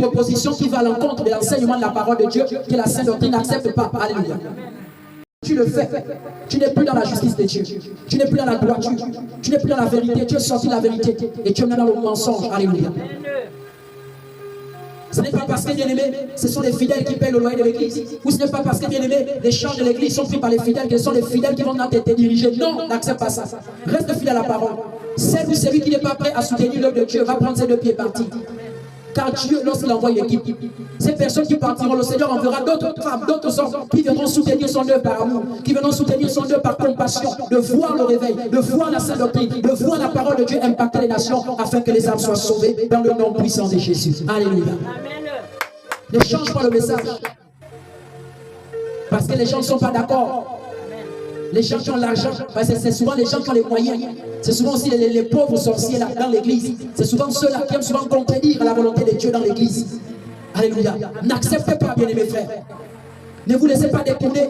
proposition qui va à l'encontre de l'enseignement de la parole de Dieu, que la sainte doctrine n'accepte pas. Alléluia. Tu le fais, tu n'es plus dans la justice de Dieu, tu n'es plus dans la droiture, tu n'es plus dans la vérité, tu es sorti de la vérité et tu es maintenant dans le mensonge. Alléluia. Ce n'est pas parce que, bien aimé, ce sont les fidèles qui payent le loyer de l'église. Ou ce n'est pas parce que, bien aimé, les charges de l'église sont prises par les fidèles que ce sont les fidèles qui vont te diriger. Non, n'accepte pas ça. Reste fidèle à la parole. Celle ou celui qui n'est pas prêt à soutenir l'œuvre de Dieu va prendre ses deux pieds partis. Car Dieu, lorsqu'il envoie une équipe, ces personnes qui partiront, le Seigneur enverra d'autres femmes, d'autres hommes qui viendront soutenir son œuvre par amour, qui viendront soutenir son œuvre par compassion, de voir le réveil, de voir la sainte doctrine, de voir la parole de Dieu impacter les nations afin que les âmes soient sauvées dans le nom puissant de Jésus. Alléluia. Ne change pas le message. Parce que les gens ne sont pas d'accord. Les gens qui ont l'argent, parce que c'est souvent les gens qui ont les moyens. C'est souvent aussi les pauvres sorciers là, dans l'église. C'est souvent ceux-là qui aiment souvent contredire la volonté de Dieu dans l'église. Alléluia. N'acceptez pas, bien-aimés frères. Ne vous laissez pas détourner.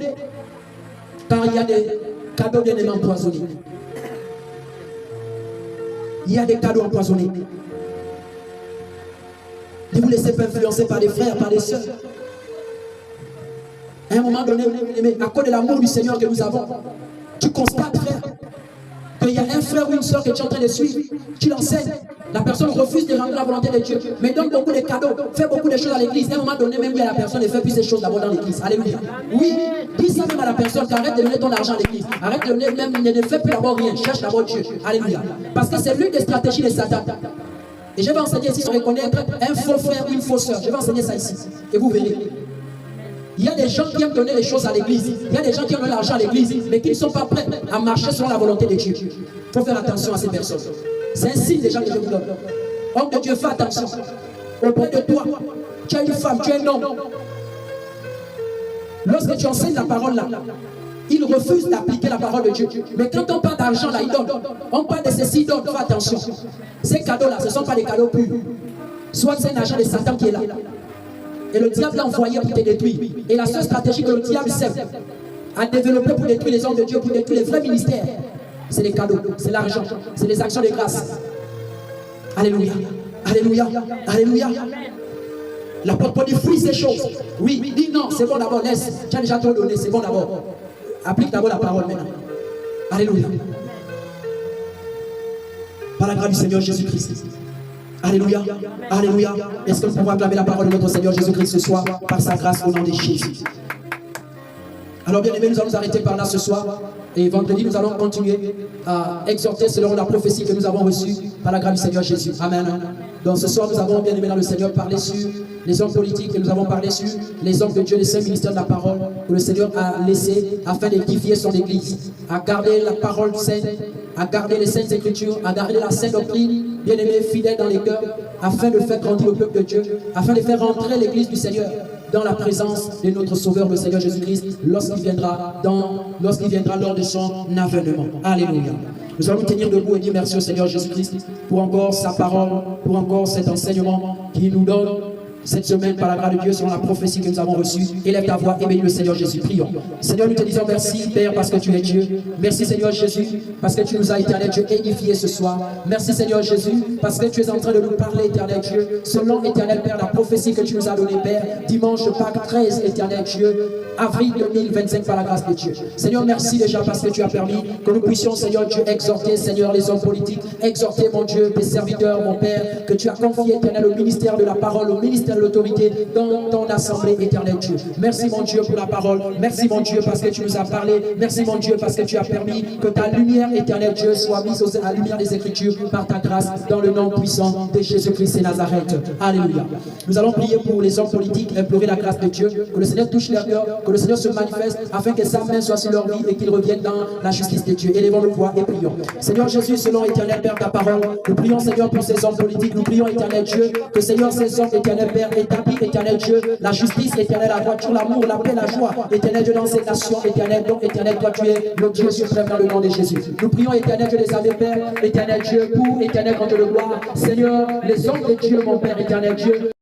Car il y a des cadeaux bien-aimés empoisonnés. Il y a des cadeaux empoisonnés. Ne vous laissez pas influencer par des frères, par des sœurs. À un moment donné, à cause de l'amour du Seigneur que nous avons, tu constates, frère, qu'il y a un frère ou une soeur que tu es en train de suivre, tu l'enseignes, la personne refuse de rendre la volonté de Dieu, mais donne beaucoup de cadeaux, fait beaucoup de choses à l'église. À un moment donné, même il y a la personne ne fait plus ces choses d'abord dans l'église. Alléluia. Oui, dis ça même à la personne, arrête de donner ton argent à l'église. Arrête de donner, même ne fais plus d'abord rien, cherche d'abord Dieu. Alléluia. Parce que c'est l'une des stratégies de Satan. Et je vais enseigner ici sur reconnaître un faux frère ou une fausse soeur. Je vais enseigner ça ici. Et vous verrez. Il y a des gens qui aiment donner les choses à l'église. Il y a des gens qui aiment l'argent à l'église, mais qui ne sont pas prêts à marcher selon la volonté de Dieu. Il faut faire attention à ces personnes. C'est un signe déjà que je vous donne. Homme de Dieu, fais attention. Auprès de toi, tu as une femme, tu es un homme. Lorsque tu enseignes la parole là, il refuse d'appliquer la parole de Dieu. Mais quand on parle d'argent là, il donne. On parle de ceci, il donne. Fais attention. Ces cadeaux là, ce ne sont pas des cadeaux purs. Soit c'est un agent de Satan qui est là. Et le diable l'a envoyé pour te détruire. Et la seule stratégie que le diable sait à développer pour détruire les hommes de Dieu, pour détruire les vrais ministères, c'est les cadeaux, c'est l'argent, c'est les actions de grâce. Alléluia. Alléluia. Alléluia. L'apôtre Paul dit fuis ces choses. Oui, dis non, c'est bon d'abord, laisse. Tu as déjà trop donné, c'est bon d'abord. Applique d'abord la parole maintenant. Alléluia. Par la grâce du Seigneur Jésus-Christ. Alléluia, alléluia. Est-ce que nous pouvons acclamer la parole de notre Seigneur Jésus-Christ ce soir par sa grâce au nom de Jésus? Alors bien aimés, nous allons nous arrêter par là ce soir. Et vendredi, nous allons continuer à exhorter selon la prophétie que nous avons reçue par la grâce du Seigneur Jésus. Amen. Donc ce soir, nous avons bien aimé dans le Seigneur parlé sur les hommes politiques et nous avons parlé sur les hommes de Dieu, les saints ministères de la parole que le Seigneur a laissé afin d'édifier son Église, à garder la parole sainte, à garder les saintes écritures, à garder la sainte doctrine, bien aimés, fidèles dans les cœurs, afin de faire grandir le peuple de Dieu, afin de faire rentrer l'Église du Seigneur dans la présence de notre Sauveur, le Seigneur Jésus-Christ, lorsqu'il viendra lors de son avènement. Alléluia. Nous allons nous tenir debout et dire merci au Seigneur Jésus-Christ pour encore sa parole, pour encore cet enseignement qu'il nous donne cette semaine par la grâce de Dieu selon la prophétie que nous avons reçue. Élève ta voix et bénis le Seigneur Jésus. Prions. Seigneur, nous te disons merci Père parce que tu es Dieu. Merci Seigneur Jésus parce que tu nous as éternel Dieu édifié ce soir. Merci Seigneur Jésus parce que tu es en train de nous parler éternel Dieu. Selon éternel Père la prophétie que tu nous as donnée Père. Dimanche Pâques 13 éternel Dieu. Avril 2025 par la grâce de Dieu. Seigneur merci déjà parce que tu as permis que nous puissions Seigneur Dieu exhorter Seigneur les hommes politiques. Exhorter mon Dieu tes serviteurs mon Père que tu as confié éternel au ministère de la parole, au ministère de l'autorité dans ton assemblée éternelle Dieu. Merci mon Dieu pour la parole. Merci mon Dieu parce que tu nous as parlé. Merci mon Dieu parce que tu as permis que ta lumière éternelle Dieu soit mise à la lumière des Écritures par ta grâce dans le nom puissant de Jésus-Christ et Nazareth. Alléluia. Nous allons prier pour les hommes politiques, implorer la grâce de Dieu, que le Seigneur touche leur cœur, que le Seigneur se manifeste afin que sa main soit sur leur vie et qu'ils reviennent dans la justice de Dieu. Élevons le voix et prions. Seigneur Jésus, selon éternel Père ta parole, nous prions Seigneur pour ces hommes politiques, nous prions éternel Dieu, que Seigneur ces hommes éternel Père établis éternel Dieu, la justice éternelle, la droiture, l'amour, la paix, la joie, éternel Dieu dans ces nations, éternel, donc éternel, toi tu es le Dieu suprême dans le nom de Jésus. Nous prions éternel Dieu des amis Père, éternel Dieu, pour éternel quand de le gloire, Seigneur, les hommes de Dieu, mon Père éternel Dieu.